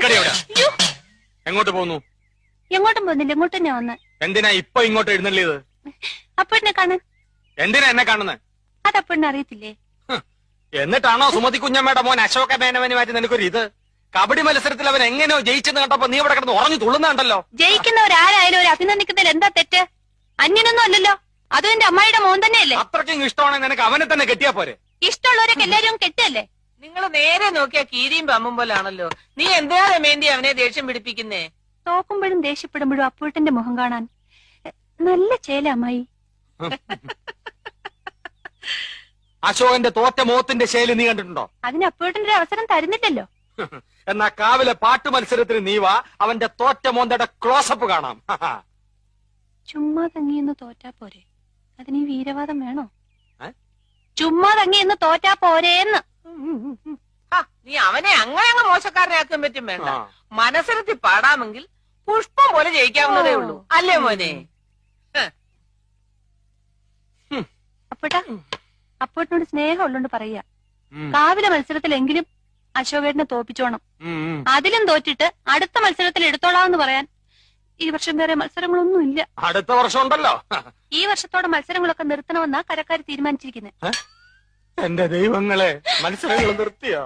നിക്കടി അവിടെ. എങ്ങോട്ട് പോന്നു? എങ്ങോട്ടും പോകുന്നില്ല, ഇങ്ങോട്ട് തന്നെ വന്ന്. എന്തിനാ ഇപ്പൊ ഇങ്ങോട്ട് എഴുന്നള്ളിയത്? അപ്പോഴിനെ കാണാൻ. എന്തിനാ എന്നെ കാണുന്നത്? അതപ്പോഴിനെ അറിയത്തില്ലേ? എന്നിട്ടാണോ സുമതി കുഞ്ഞമ്മയുടെ മോൻ അശോക മേനവനുമായിട്ട് നിനക്കൊരു ഇത്? കബഡി മത്സരത്തിൽ അവൻ എങ്ങനെയോ ജയിച്ചെന്ന് കണ്ടപ്പോ നീ ഇവിടെ കിടന്ന് ഉറഞ്ഞു തുള്ളുന്നുണ്ടല്ലോ. ജയിക്കുന്നവരാരായാലും ഒരു അഭിനന്ദിക്കുന്നതിൽ എന്താ തെറ്റ്? അന്യനൊന്നും അല്ലല്ലോ, അതും എന്റെ അമ്മായിയുടെ മോൻ തന്നെയല്ലേ. അത്രയ്ക്കും ഇഷ്ടമാണെങ്കിൽ നിനക്ക് അവനെ തന്നെ കെട്ടിയാ പോരെ? ഇഷ്ടമുള്ളവരൊക്കെ എല്ലാരും കെട്ടല്ലേ? നിങ്ങൾ നേരെ നോക്കിയാ കീരിയും പമ്പും പോലാണല്ലോ. നീ എന്താ രമേന്തി അവനെ ദേഷ്യം പിടിപ്പിക്കുന്നേ? തോക്കുമ്പോഴും ദേഷ്യപ്പെടുമ്പോഴും അപ്പൂട്ടന്റെ മുഖം കാണാൻ നല്ല ചേല അമ്മായി. അശോകന്റെ തോറ്റ മോത്തിന്റെ ശൈലി നീ കണ്ടിട്ടുണ്ടോ? അതിന് അപ്പൂട്ടന്റെ ഒരു അവസരം തരുന്നില്ലല്ലോ. എന്നാ കാവിലെ പാട്ട് മത്സരത്തിന് നീ വാ, അവന്റെ തോറ്റ മോന്തയുടെ ക്ലോസപ്പ് കാണാം. ചുമ്മാ തങ്ങിയെന്ന് തോറ്റാ പോരെ, അതിന് ഈ വീരവാദം വേണോ? ചുമ്മാ തങ്ങിയെന്ന് തോറ്റാ പോരേന്ന്. നീ അവനെ അങ്ങനെ അങ്ങ് മോശക്കാരനാക്കാൻ പറ്റും വേണ്ട. മനസ്സിലെത്തി പാടാമെങ്കിൽ പുഷ്പം പോലെ ജയിക്കാവുന്നതേ ഉള്ളൂ, അല്ലേ മോനെ? അപ്പോട്ടിനോട് സ്നേഹം ഉള്ളോണ്ട് പറയാ, കാവിലെ മത്സരത്തിലെങ്കിലും അശോകേട്ടനെ തോപ്പിച്ചോണം. അതിലും തോറ്റിട്ട് അടുത്ത മത്സരത്തിൽ എടുത്തോളാന്ന് പറയാൻ ഈ വർഷം വേറെ മത്സരങ്ങളൊന്നും ഇല്ല. അടുത്ത വർഷം ഉണ്ടല്ലോ. ഈ വർഷത്തോടെ മത്സരങ്ങളൊക്കെ നിർത്തണമെന്നാ കരക്കാര് തീരുമാനിച്ചിരിക്കുന്നത്. എന്റെ ദൈവങ്ങളെ, മത്സരങ്ങൾ നിർത്തിയോ?